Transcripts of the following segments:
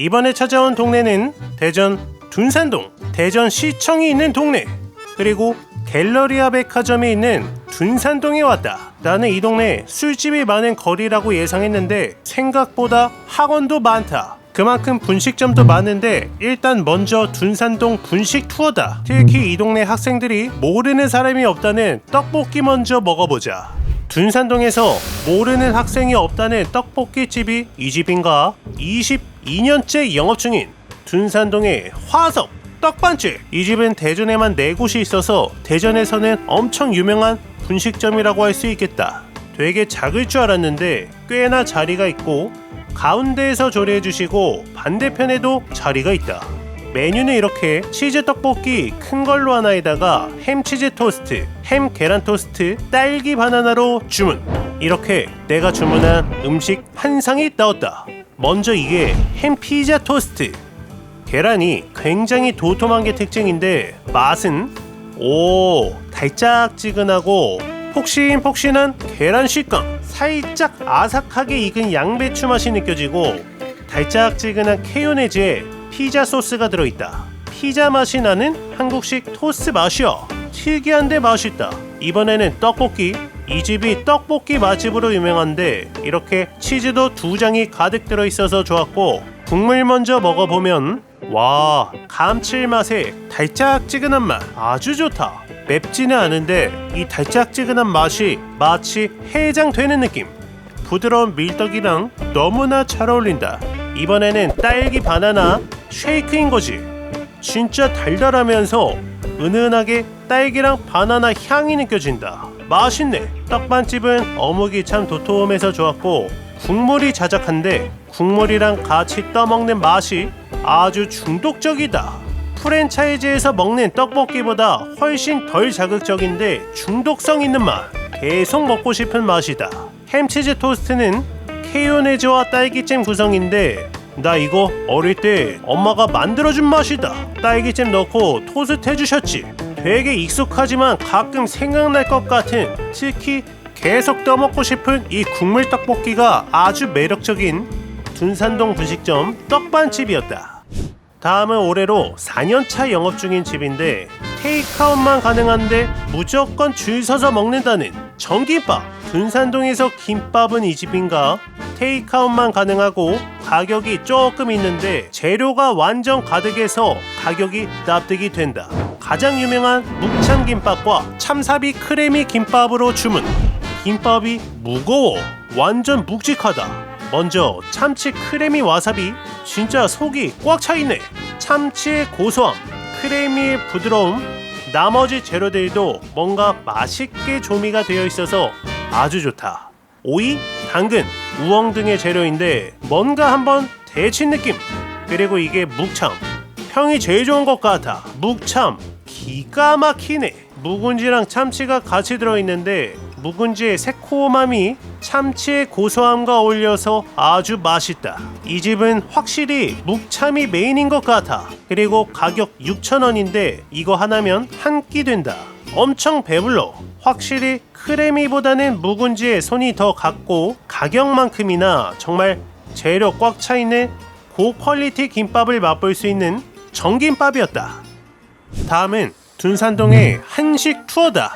이번에 찾아온 동네는 대전 둔산동, 대전시청이 있는 동네, 그리고 갤러리아 백화점이 있는 둔산동에 왔다. 나는 이 동네 술집이 많은 거리라고 예상했는데 생각보다 학원도 많다. 그만큼 분식점도 많은데 일단 먼저 둔산동 분식 투어다. 특히 이 동네 학생들이 모르는 사람이 없다는 떡볶이 먼저 먹어보자. 둔산동에서 모르는 학생이 없다는 떡볶이집이 이 집인가? 22년째 영업 중인 둔산동의 화석 떡반집. 이 집은 대전에만 4곳이 있어서 대전에서는 엄청 유명한 분식점이라고 할 수 있겠다. 되게 작을 줄 알았는데 꽤나 자리가 있고 가운데에서 조리해주시고 반대편에도 자리가 있다. 메뉴는 이렇게 치즈 떡볶이 큰 걸로 하나에다가 햄 치즈 토스트, 햄 계란 토스트, 딸기 바나나로 주문. 이렇게 내가 주문한 음식 한 상이 나왔다. 먼저 이게 햄 피자 토스트. 계란이 굉장히 도톰한 게 특징인데 맛은 달짝지근하고 폭신폭신한 계란 식감, 살짝 아삭하게 익은 양배추 맛이 느껴지고 달짝지근한 케요네즈에 피자 소스가 들어있다. 피자 맛이 나는 한국식 토스트 맛이야. 특이한데 맛있다. 이번에는 떡볶이. 이 집이 떡볶이 맛집으로 유명한데 이렇게 치즈도 2장이 가득 들어있어서 좋았고, 국물 먼저 먹어보면 와, 감칠맛에 달짝지근한 맛 아주 좋다. 맵지는 않은데 이 달짝지근한 맛이 마치 해장되는 느낌. 부드러운 밀떡이랑 너무나 잘 어울린다. 이번에는 딸기 바나나 쉐이크인 거지. 진짜 달달하면서 은은하게 딸기랑 바나나 향이 느껴진다. 맛있네. 떡반집은 어묵이 참 도톰해서 좋았고 국물이 자작한데 국물이랑 같이 떠먹는 맛이 아주 중독적이다. 프랜차이즈에서 먹는 떡볶이보다 훨씬 덜 자극적인데 중독성 있는 맛. 계속 먹고 싶은 맛이다. 햄치즈 토스트는 케요네즈와 딸기잼 구성인데 나 이거 어릴 때 엄마가 만들어준 맛이다. 딸기잼 넣고 토스트 해주셨지. 되게 익숙하지만 가끔 생각날 것 같은, 특히 계속 떠먹고 싶은 이 국물 떡볶이가 아주 매력적인 둔산동 분식점 떡반집이었다. 다음은 올해로 4년차 영업 중인 집인데 테이크아웃만 가능한데 무조건 줄 서서 먹는다는 전김밥. 둔산동에서 김밥은 이 집인가? 테이크아웃만 가능하고 가격이 조금 있는데 재료가 완전 가득해서 가격이 납득이 된다. 가장 유명한 묵참김밥과 참사비 크래미 김밥으로 주문. 김밥이 무거워. 완전 묵직하다. 먼저 참치 크래미 와사비. 진짜 속이 꽉 차있네. 참치의 고소함, 크래미의 부드러움, 나머지 재료들도 뭔가 맛있게 조미가 되어 있어서 아주 좋다. 오이, 당근, 우엉 등의 재료인데 뭔가 한번 데친 느낌. 그리고 이게 묵참. 평이 제일 좋은 것 같아. 묵참 기가 막히네. 묵은지랑 참치가 같이 들어있는데 묵은지의 새콤함이 참치의 고소함과 어울려서 아주 맛있다. 이 집은 확실히 묵참이 메인인 것 같아. 그리고 가격 6,000원인데 이거 하나면 한 끼 된다. 엄청 배불러. 확실히 크래미보다는 묵은지에 손이 더 갔고 가격만큼이나 정말 재료 꽉 차있는 고퀄리티 김밥을 맛볼 수 있는 정김밥이었다. 다음은 둔산동의 한식 투어다.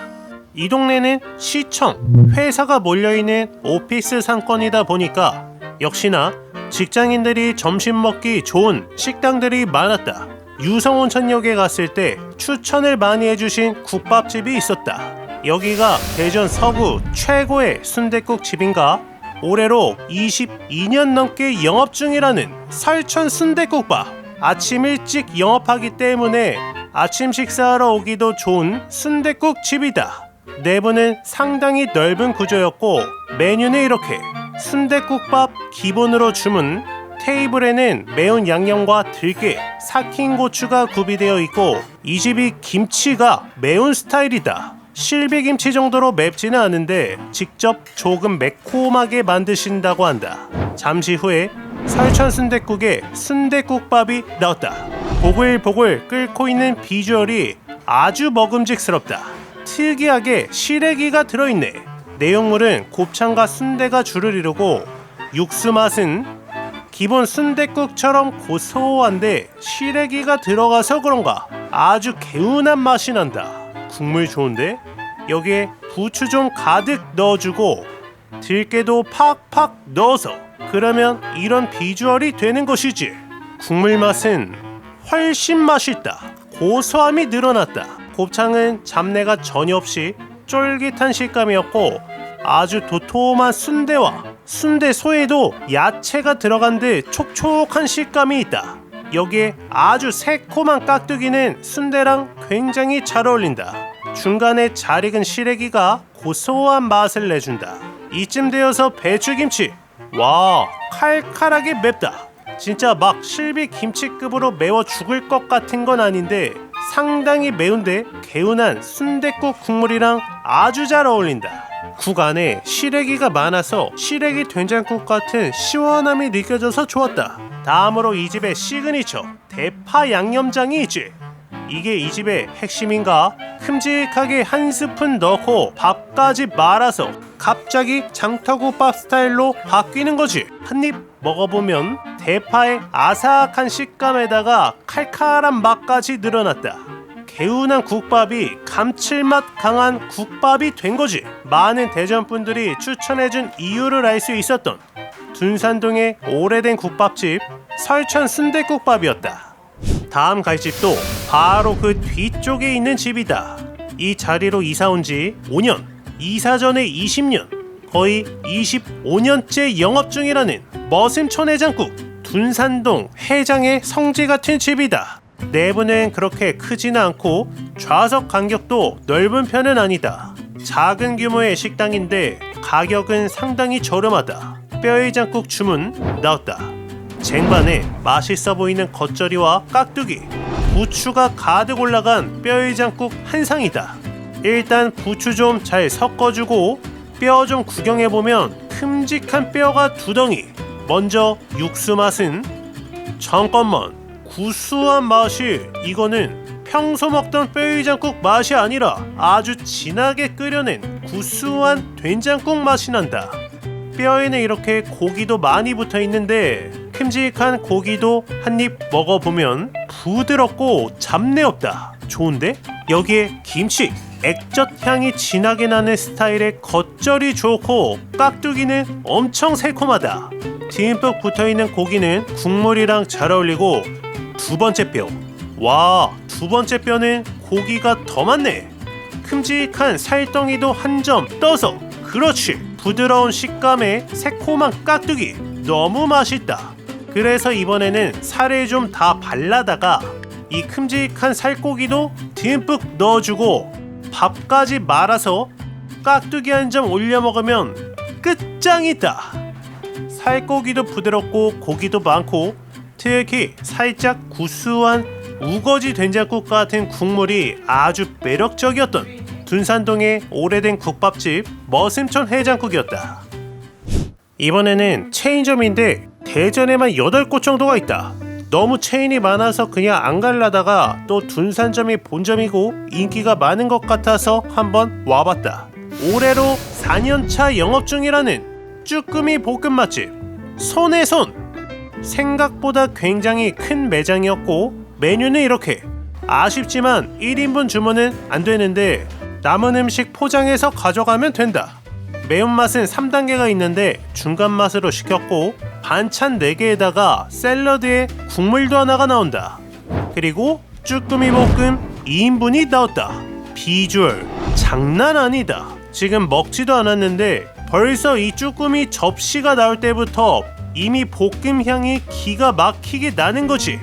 이 동네는 시청, 회사가 몰려있는 오피스 상권이다 보니까 역시나 직장인들이 점심 먹기 좋은 식당들이 많았다. 유성온천역에 갔을 때 추천을 많이 해주신 국밥집이 있었다. 여기가 대전 서구 최고의 순댓국 집인가? 올해로 22년 넘게 영업 중이라는 설천 순댓국밥. 아침 일찍 영업하기 때문에 아침 식사하러 오기도 좋은 순댓국 집이다. 내부는 상당히 넓은 구조였고 메뉴는 이렇게 순댓국밥 기본으로 주문. 테이블에는 매운 양념과 들깨, 삭힌 고추가 구비되어 있고 이 집이 김치가 매운 스타일이다. 실비김치 정도로 맵지는 않은데 직접 조금 매콤하게 만드신다고 한다. 잠시 후에 설천 순댓국에 순댓국밥이 나왔다. 보글보글 끓고 있는 비주얼이 아주 먹음직스럽다. 특이하게 시래기가 들어있네. 내용물은 곱창과 순대가 주를 이루고 육수 맛은 기본 순댓국처럼 고소한데 시래기가 들어가서 그런가 아주 개운한 맛이 난다. 국물 좋은데? 여기에 부추 좀 가득 넣어주고 들깨도 팍팍 넣어서 그러면 이런 비주얼이 되는 것이지. 국물 맛은 훨씬 맛있다. 고소함이 늘어났다. 곱창은 잡내가 전혀 없이 쫄깃한 식감이었고 아주 도톰한 순대와 순대소에도 야채가 들어간 듯 촉촉한 식감이 있다. 여기에 아주 새콤한 깍두기는 순대랑 굉장히 잘 어울린다. 중간에 잘 익은 시래기가 고소한 맛을 내준다. 이쯤 되어서 배추김치, 와 칼칼하게 맵다. 진짜 막 실비 김치급으로 매워 죽을 것 같은 건 아닌데 상당히 매운데 개운한 순댓국 국물이랑 아주 잘 어울린다. 국 안에 시래기가 많아서 시래기 된장국 같은 시원함이 느껴져서 좋았다. 다음으로 이 집의 시그니처 대파 양념장이 있지. 이게 이 집의 핵심인가? 큼직하게 한 스푼 넣고 밥까지 말아서 갑자기 장터국밥 스타일로 바뀌는 거지. 한 입 먹어보면 대파의 아삭한 식감에다가 칼칼한 맛까지 늘어났다. 개운한 국밥이 감칠맛 강한 국밥이 된 거지. 많은 대전분들이 추천해준 이유를 알 수 있었던 둔산동의 오래된 국밥집 설천 순댓국밥이었다. 다음 갈 집도 바로 그 뒤쪽에 있는 집이다. 이 자리로 이사 온 지 5년, 이사 전에 20년, 거의 25년째 영업 중이라는 머슴촌 해장국 둔산동 해장의 성지 같은 집이다. 내부는 그렇게 크지는 않고 좌석 간격도 넓은 편은 아니다. 작은 규모의 식당인데 가격은 상당히 저렴하다. 뼈해장국 주문 나왔다. 쟁반에 맛있어 보이는 겉절이와 깍두기, 부추가 가득 올라간 뼈해장국 한 상이다. 일단 부추 좀 잘 섞어주고 뼈 좀 구경해보면 큼직한 뼈가 두 덩이. 먼저 육수 맛은 잠깐만 구수한 맛이, 이거는 평소 먹던 뼈해장국 맛이 아니라 아주 진하게 끓여낸 구수한 된장국 맛이 난다. 뼈에는 이렇게 고기도 많이 붙어 있는데 큼직한 고기도 한 입 먹어보면 부드럽고 잡내 없다. 좋은데? 여기에 김치, 액젓 향이 진하게 나는 스타일의 겉절이 좋고 깍두기는 엄청 새콤하다. 듬뿍 붙어있는 고기는 국물이랑 잘 어울리고 두 번째 뼈, 와 두 번째 뼈는 고기가 더 많네. 큼직한 살덩이도 한 점 떠서, 그렇지, 부드러운 식감의 새콤한 깍두기 너무 맛있다. 그래서 이번에는 살을 좀 다 발라다가 이 큼직한 살코기도 듬뿍 넣어주고 밥까지 말아서 깍두기 한 점 올려 먹으면 끝장이다. 살코기도 부드럽고 고기도 많고 특히 살짝 구수한 우거지 된장국 같은 국물이 아주 매력적이었던 둔산동의 오래된 국밥집 머슴촌 해장국이었다. 이번에는 체인점인데 대전에만 8곳 정도가 있다. 너무 체인이 많아서 그냥 안 갈라다가 또 둔산점이 본점이고 인기가 많은 것 같아서 한번 와봤다. 올해로 4년차 영업 중이라는 쭈꾸미 볶음 맛집 손의 손. 생각보다 굉장히 큰 매장이었고 메뉴는 이렇게. 아쉽지만 1인분 주문은 안 되는데 남은 음식 포장해서 가져가면 된다. 매운맛은 3단계가 있는데 중간 맛으로 시켰고 반찬 4개에다가 샐러드에 국물도 하나가 나온다. 그리고 쭈꾸미 볶음 2인분이 나왔다. 비주얼 장난 아니다. 지금 먹지도 않았는데 벌써 이 쭈꾸미 접시가 나올 때부터 이미 볶음 향이 기가 막히게 나는 거지.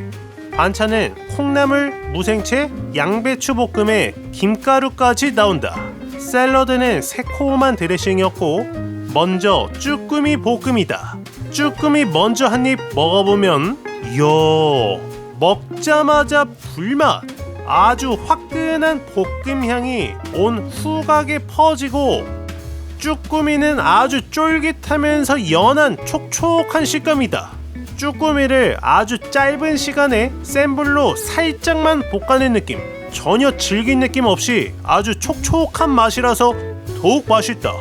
반찬은 콩나물, 무생채, 양배추 볶음에 김가루까지 나온다. 샐러드는 새콤한 드레싱이었고 먼저 쭈꾸미 볶음이다. 쭈꾸미 먼저 한 입 먹어보면 이야, 먹자마자 불맛, 아주 화끈한 볶음 향이 온 후각에 퍼지고 쭈꾸미는 아주 쫄깃하면서 연한 촉촉한 식감이다. 쭈꾸미를 아주 짧은 시간에 센 불로 살짝만 볶아낸 느낌, 전혀 질긴 느낌 없이 아주 촉촉한 맛이라서 더욱 맛있다.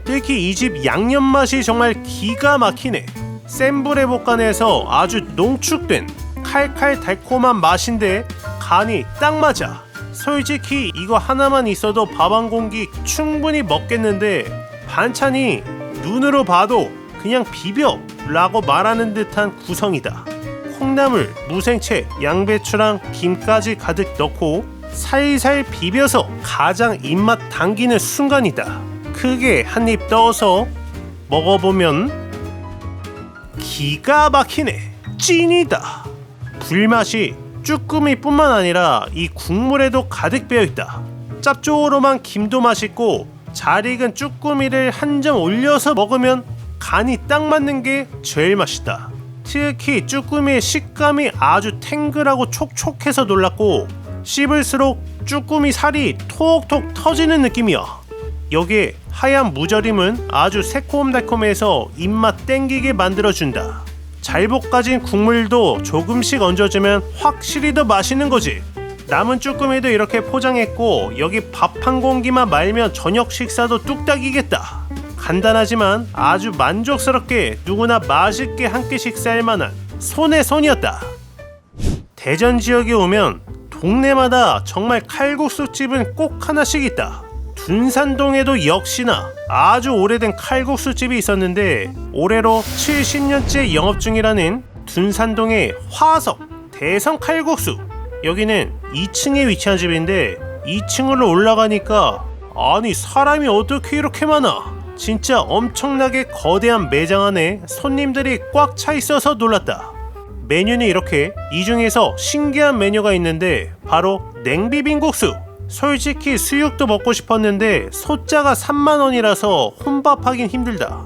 특히 이 집 양념 맛이 정말 기가 막히네. 센 불에 볶아내서 아주 농축된 칼칼 달콤한 맛인데 간이 딱 맞아. 솔직히 이거 하나만 있어도 밥 한 공기 충분히 먹겠는데 반찬이 눈으로 봐도 그냥 비벼 라고 말하는 듯한 구성이다. 콩나물, 무생채, 양배추랑 김까지 가득 넣고 살살 비벼서 가장 입맛 당기는 순간이다. 크게 한 입 떠서 먹어보면 기가 막히네. 찐이다. 불맛이 쭈꾸미뿐만 아니라 이 국물에도 가득 배어있다. 짭조름한 김도 맛있고 잘 익은 쭈꾸미를 한 점 올려서 먹으면 간이 딱 맞는 게 제일 맛있다. 특히 쭈꾸미의 식감이 아주 탱글하고 촉촉해서 놀랍고 씹을수록 쭈꾸미 살이 톡톡 터지는 느낌이야. 여기에 하얀 무절임은 아주 새콤달콤해서 입맛 땡기게 만들어준다. 잘 볶아진 국물도 조금씩 얹어주면 확실히 더 맛있는 거지. 남은 쭈꾸미도 이렇게 포장했고 여기 밥 한 공기만 말면 저녁 식사도 뚝딱이겠다. 간단하지만 아주 만족스럽게 누구나 맛있게 한 끼 식사할 만한 손의 손이었다. 대전 지역에 오면 동네마다 정말 칼국수집은 꼭 하나씩 있다. 둔산동에도 역시나 아주 오래된 칼국수집이 있었는데 올해로 70년째 영업 중이라는 둔산동의 화석 대성 칼국수. 여기는 2층에 위치한 집인데 2층으로 올라가니까 아니 사람이 어떻게 이렇게 많아. 진짜 엄청나게 거대한 매장 안에 손님들이 꽉 차 있어서 놀랐다. 메뉴는 이렇게 이 중에서 신기한 메뉴가 있는데 바로 냉비빔국수. 솔직히 수육도 먹고 싶었는데 소자가 3만원이라서 혼밥하긴 힘들다.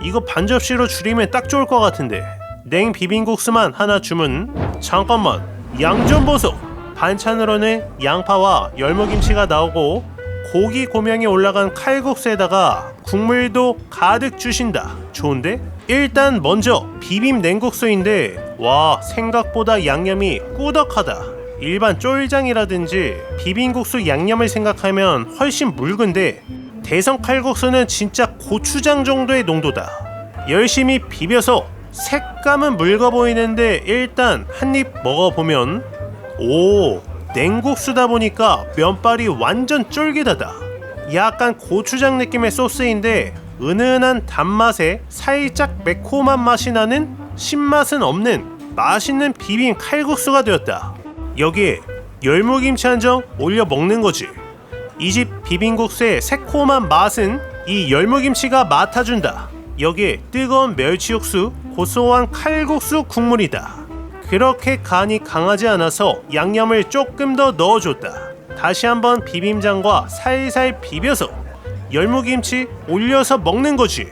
이거 반 접시로 줄이면 딱 좋을 것 같은데. 냉비빔국수만 하나 주문. 잠깐만, 양 좀 보소. 반찬으로는 양파와 열무김치가 나오고 고기 고명이 올라간 칼국수에다가 국물도 가득 주신다. 좋은데? 일단 먼저 비빔 냉국수인데 와, 생각보다 양념이 꾸덕하다. 일반 쫄장이라든지 비빔국수 양념을 생각하면 훨씬 묽은데 대성 칼국수는 진짜 고추장 정도의 농도다. 열심히 비벼서 색감은 묽어 보이는데 일단 한 입 먹어보면 오, 냉국수다 보니까 면발이 완전 쫄깃하다. 약간 고추장 느낌의 소스인데 은은한 단맛에 살짝 매콤한 맛이 나는 신맛은 없는 맛있는 비빔 칼국수가 되었다. 여기에 열무김치 한 점 올려 먹는 거지. 이 집 비빔국수의 새콤한 맛은 이 열무김치가 맡아준다. 여기에 뜨거운 멸치육수, 고소한 칼국수 국물이다. 그렇게 간이 강하지 않아서 양념을 조금 더 넣어줬다. 다시 한번 비빔장과 살살 비벼서 열무김치 올려서 먹는 거지.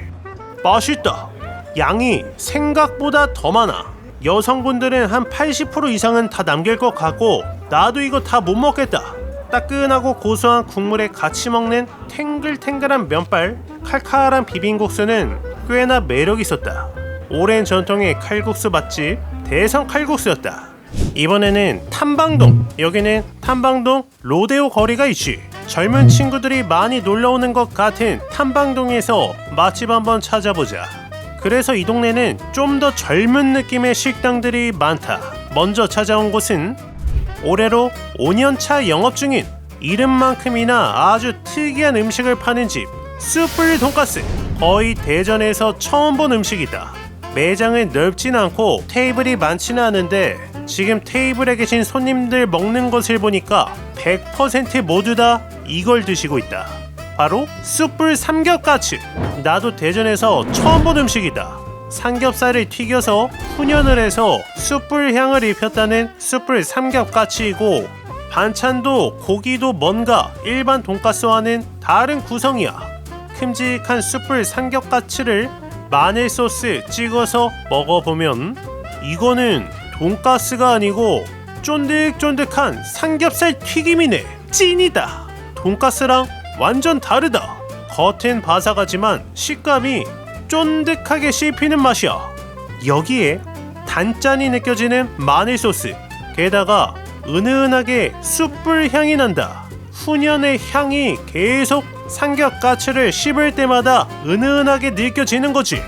맛있다. 양이 생각보다 더 많아. 여성분들은 한 80% 이상은 다 남길 것 같고 나도 이거 다 못 먹겠다. 따끈하고 고소한 국물에 같이 먹는 탱글탱글한 면발, 칼칼한 비빔국수는 꽤나 매력 있었다. 오랜 전통의 칼국수 맛집 대성 칼국수였다. 이번에는 탐방동. 여기는 탐방동 로데오 거리가 있지. 젊은 친구들이 많이 놀러오는 것 같은 탐방동에서 맛집 한번 찾아보자. 그래서 이 동네는 좀 더 젊은 느낌의 식당들이 많다. 먼저 찾아온 곳은 올해로 5년차 영업 중인 이름만큼이나 아주 특이한 음식을 파는 집 숯불 돈가스. 거의 대전에서 처음 본 음식이다. 매장은 넓진 않고 테이블이 많지는 않은데 지금 테이블에 계신 손님들 먹는 것을 보니까 100% 모두 다 이걸 드시고 있다. 바로 숯불 삼겹까치. 나도 대전에서 처음 본 음식이다. 삼겹살을 튀겨서 훈연을 해서 숯불 향을 입혔다는 숯불 삼겹까치이고 반찬도 고기도 뭔가 일반 돈가스와는 다른 구성이야. 큼직한 숯불 삼겹까치를 마늘 소스 찍어서 먹어보면 이거는 돈가스가 아니고 쫀득쫀득한 삼겹살 튀김이네. 찐이다. 돈가스랑 완전 다르다. 겉은 바삭하지만 식감이 쫀득하게 씹히는 맛이야. 여기에 단짠이 느껴지는 마늘 소스, 게다가 은은하게 숯불 향이 난다. 훈연의 향이 계속 삼겹까치를 씹을 때마다 은은하게 느껴지는 거지.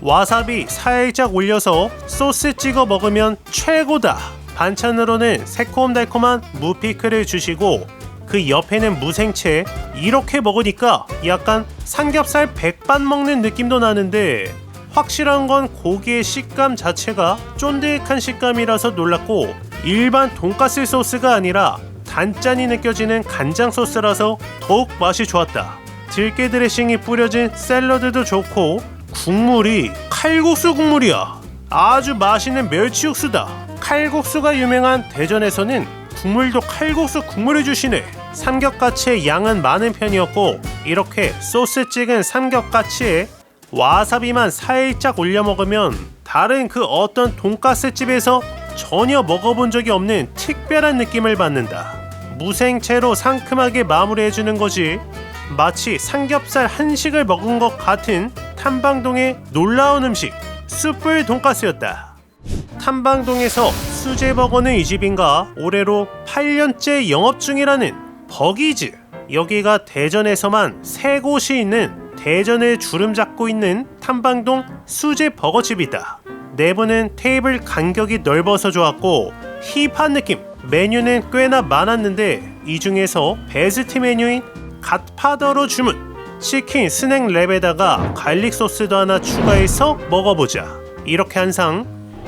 와사비 살짝 올려서 소스 찍어 먹으면 최고다. 반찬으로는 새콤달콤한 무피클을 주시고 그 옆에는 무생채. 이렇게 먹으니까 약간 삼겹살 백반 먹는 느낌도 나는데 확실한 건 고기의 식감 자체가 쫀득한 식감이라서 놀랐고, 일반 돈가스 소스가 아니라 단짠이 느껴지는 간장 소스라서 더욱 맛이 좋았다. 들깨 드레싱이 뿌려진 샐러드도 좋고 국물이 칼국수 국물이야. 아주 맛있는 멸치 육수다. 칼국수가 유명한 대전에서는 국물도 칼국수 국물을 주시네. 삼겹가치의 양은 많은 편이었고 이렇게 소스 찍은 삼겹가치에 와사비만 살짝 올려 먹으면 다른 그 어떤 돈가스 집에서 전혀 먹어본 적이 없는 특별한 느낌을 받는다. 무생채로 상큼하게 마무리해주는 거지. 마치 삼겹살 한식을 먹은 것 같은 탐방동의 놀라운 음식 숯불 돈가스였다. 탐방동에서 수제버거는 이 집인가 올해로 8년째 영업 중이라는 버기즈. 여기가 대전에서만 3곳이 있는 대전을 주름 잡고 있는 탐방동 수제버거집이다. 내부는 테이블 간격이 넓어서 좋았고 힙한 느낌. 메뉴는 꽤나 많았는데 이 중에서 베스트 메뉴인 갓파더로 주문. 치킨 스낵 랩에다가 갈릭 소스도 하나 추가해서 먹어보자. 이렇게 한 상.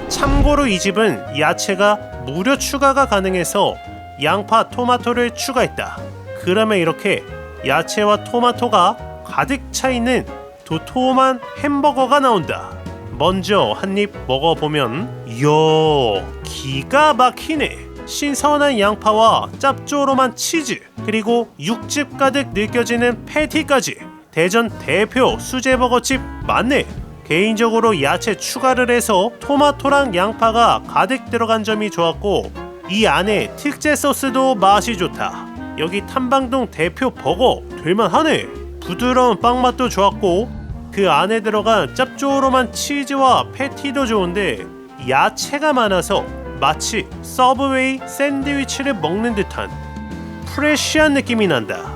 참고로 이 집은 야채가 무료 추가가 가능해서 양파, 토마토를 추가했다. 그러면 이렇게 야채와 토마토가 가득 차있는 도톰한 햄버거가 나온다. 먼저 한입 먹어보면 이야, 기가 막히네. 신선한 양파와 짭조름한 치즈, 그리고 육즙 가득 느껴지는 패티까지. 대전 대표 수제버거집 맞네. 개인적으로 야채 추가를 해서 토마토랑 양파가 가득 들어간 점이 좋았고 이 안에 특제 소스도 맛이 좋다. 여기 탐방동 대표 버거 될만하네. 부드러운 빵 맛도 좋았고 그 안에 들어간 짭조름한 치즈와 패티도 좋은데 야채가 많아서 마치 서브웨이 샌드위치를 먹는 듯한 프레쉬한 느낌이 난다.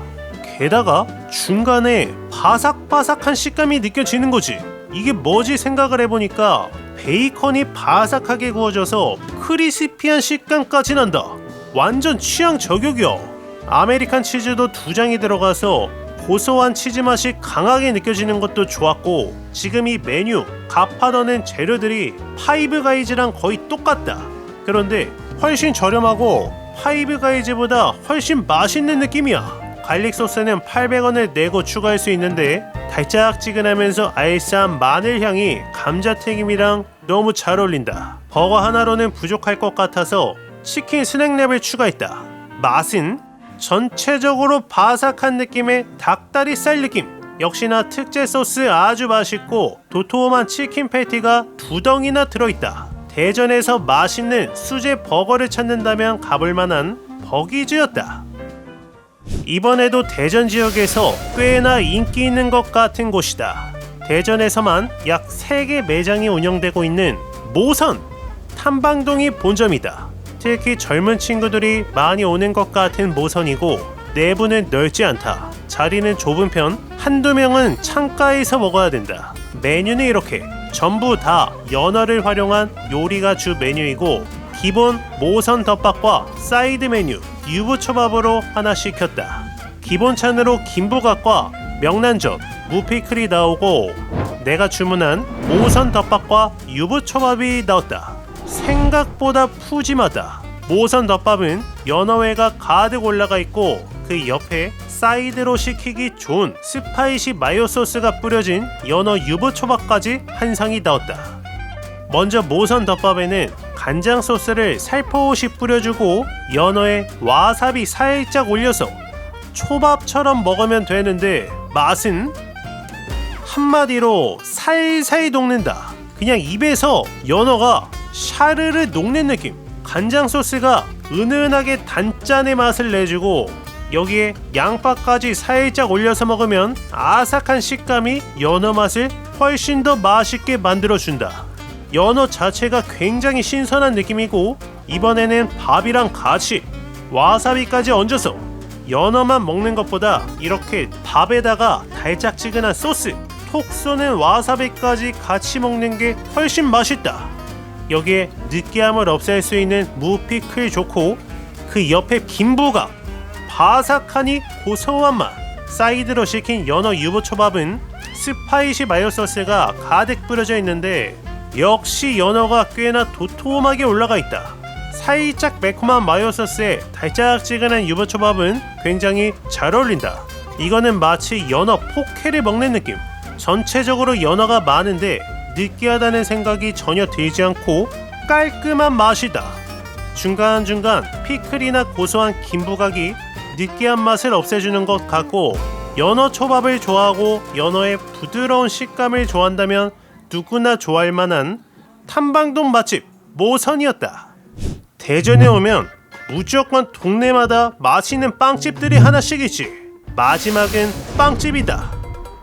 게다가 중간에 바삭바삭한 식감이 느껴지는 거지. 이게 뭐지 생각을 해보니까 베이컨이 바삭하게 구워져서 크리스피한 식감까지 난다. 완전 취향 저격이야. 아메리칸 치즈도 2장이 들어가서 고소한 치즈 맛이 강하게 느껴지는 것도 좋았고 지금 이 메뉴 갓파더는 재료들이 파이브가이즈랑 거의 똑같다. 그런데 훨씬 저렴하고 파이브가이즈보다 훨씬 맛있는 느낌이야. 갈릭 소스는 800원을 내고 추가할 수 있는데 달짝지근하면서 알싸한 마늘 향이 감자튀김이랑 너무 잘 어울린다. 버거 하나로는 부족할 것 같아서 치킨 스낵랩을 추가했다. 맛은 전체적으로 바삭한 느낌의 닭다리살 느낌. 역시나 특제 소스 아주 맛있고 도톰한 치킨 패티가 2덩이나 들어있다. 대전에서 맛있는 수제 버거를 찾는다면 가볼만한 버기즈였다. 이번에도 대전 지역에서 꽤나 인기 있는 것 같은 곳이다. 대전에서만 약 3개 매장이 운영되고 있는 모선 탐방동이 본점이다. 특히 젊은 친구들이 많이 오는 것 같은 모선이고 내부는 넓지 않다. 자리는 좁은 편. 한두 명은 창가에서 먹어야 된다. 메뉴는 이렇게 전부 다 연어를 활용한 요리가 주 메뉴이고 기본 모선 덮밥과 사이드 메뉴 유부초밥으로 하나 시켰다. 기본 찬으로 김부각과 명란젓, 무피클이 나오고 내가 주문한 모선 덮밥과 유부초밥이 나왔다. 생각보다 푸짐하다. 모선 덮밥은 연어회가 가득 올라가 있고 그 옆에 사이드로 시키기 좋은 스파이시 마요 소스가 뿌려진 연어 유부초밥까지 한 상이 나왔다. 먼저 모선 덮밥에는 간장 소스를 살포시 뿌려주고 연어에 와사비 살짝 올려서 초밥처럼 먹으면 되는데 맛은 한마디로 살살 녹는다. 그냥 입에서 연어가 샤르르 녹는 느낌. 간장 소스가 은은하게 단짠의 맛을 내주고 여기에 양파까지 살짝 올려서 먹으면 아삭한 식감이 연어 맛을 훨씬 더 맛있게 만들어준다. 연어 자체가 굉장히 신선한 느낌이고 이번에는 밥이랑 같이 와사비까지 얹어서 연어만 먹는 것보다 이렇게 밥에다가 달짝지근한 소스 톡 쏘는 와사비까지 같이 먹는 게 훨씬 맛있다. 여기에 느끼함을 없앨 수 있는 무피클 좋고 그 옆에 김부각, 바삭하니 고소한 맛, 사이드로 시킨 연어 유부초밥은 스파이시 마요 소스가 가득 뿌려져 있는데 역시 연어가 꽤나 도톰하게 올라가 있다. 살짝 매콤한 마요 소스에 달짝지근한 유부초밥은 굉장히 잘 어울린다. 이거는 마치 연어 포케를 먹는 느낌. 전체적으로 연어가 많은데 느끼하다는 생각이 전혀 들지 않고 깔끔한 맛이다. 중간중간 피클이나 고소한 김부각이 느끼한 맛을 없애주는 것 같고, 연어 초밥을 좋아하고 연어의 부드러운 식감을 좋아한다면 누구나 좋아할 만한 탐방동 맛집 모선이었다. 대전에 오면 무조건 동네마다 맛있는 빵집들이 하나씩 있지. 마지막은 빵집이다.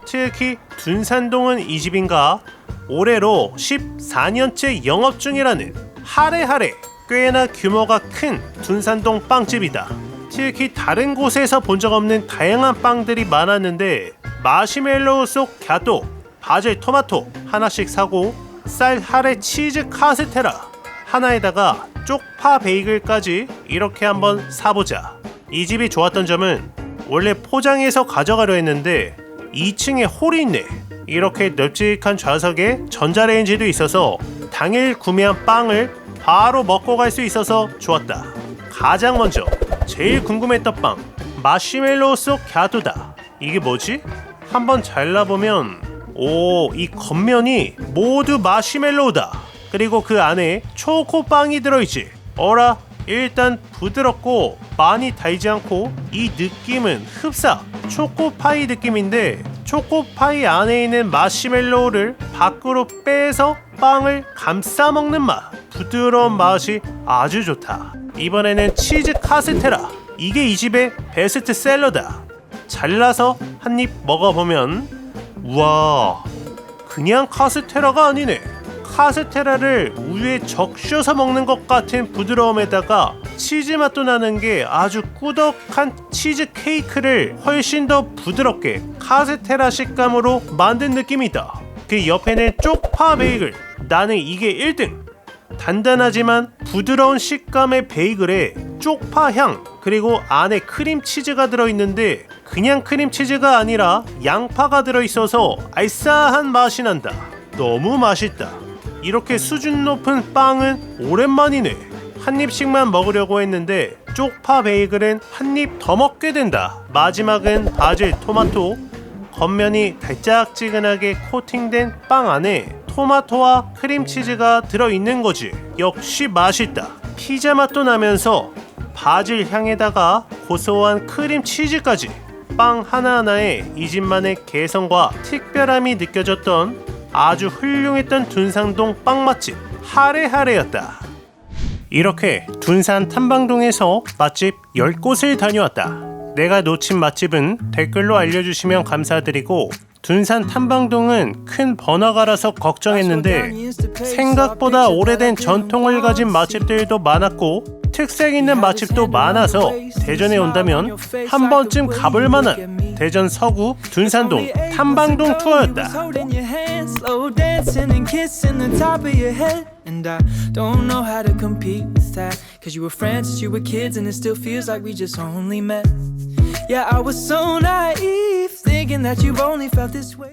특히 둔산동은 이 집인가 올해로 14년째 영업 중이라는 하레하레 꽤나 규모가 큰 둔산동 빵집이다. 특히 다른 곳에서 본 적 없는 다양한 빵들이 많았는데 마시멜로우 속 갸또, 바질 토마토 하나씩 사고 쌀 하레 치즈 카스테라 하나에다가 쪽파 베이글까지 이렇게 한번 사보자. 이 집이 좋았던 점은 원래 포장해서 가져가려 했는데 2층에 홀이 있네. 이렇게 널찍한 좌석에 전자레인지도 있어서 당일 구매한 빵을 바로 먹고 갈 수 있어서 좋았다. 가장 먼저 제일 궁금했던 빵, 마시멜로우 속 갸또다. 이게 뭐지? 한번 잘라보면 이 겉면이 모두 마시멜로우다. 그리고 그 안에 초코빵이 들어있지. 어라, 일단 부드럽고 많이 달지 않고 이 느낌은 흡사 초코파이 느낌인데 초코파이 안에 있는 마시멜로우를 밖으로 빼서 빵을 감싸 먹는 맛. 부드러운 맛이 아주 좋다. 이번에는 치즈 카스테라. 이게 이 집의 베스트셀러다. 잘라서 한 입 먹어보면 우와, 그냥 카스테라가 아니네. 카스테라를 우유에 적셔서 먹는 것 같은 부드러움에다가 치즈 맛도 나는 게 아주 꾸덕한 치즈 케이크를 훨씬 더 부드럽게 카스테라 식감으로 만든 느낌이다. 그 옆에는 쪽파 베이글. 나는 이게 1등. 단단하지만 부드러운 식감의 베이글에 쪽파 향, 그리고 안에 크림치즈가 들어있는데 그냥 크림치즈가 아니라 양파가 들어있어서 알싸한 맛이 난다. 너무 맛있다. 이렇게 수준 높은 빵은 오랜만이네. 한 입씩만 먹으려고 했는데 쪽파 베이글은 한 입 더 먹게 된다. 마지막은 바질 토마토. 겉면이 달짝지근하게 코팅된 빵 안에 토마토와 크림치즈가 들어있는 거지. 역시 맛있다. 피자 맛도 나면서 바질 향에다가 고소한 크림치즈까지. 빵 하나하나에 이 집만의 개성과 특별함이 느껴졌던 아주 훌륭했던 둔산동 빵 맛집 하레하레였다. 이렇게 둔산 탐방동에서 맛집 10곳을 다녀왔다. 내가 놓친 맛집은 댓글로 알려주시면 감사드리고, 둔산 탐방동은 큰 번화가라서 걱정했는데 생각보다 오래된 전통을 가진 맛집들도 많았고 특색 있는 맛집도 많아서 대전에 온다면 한 번쯤 가볼 만한 대전 서구 둔산동 탐방동 투어였다. And I don't know how to compete with that, cause you were friends since you were kids and it still feels like we just only met. Yeah, I was so naive, thinking that you've only felt this way.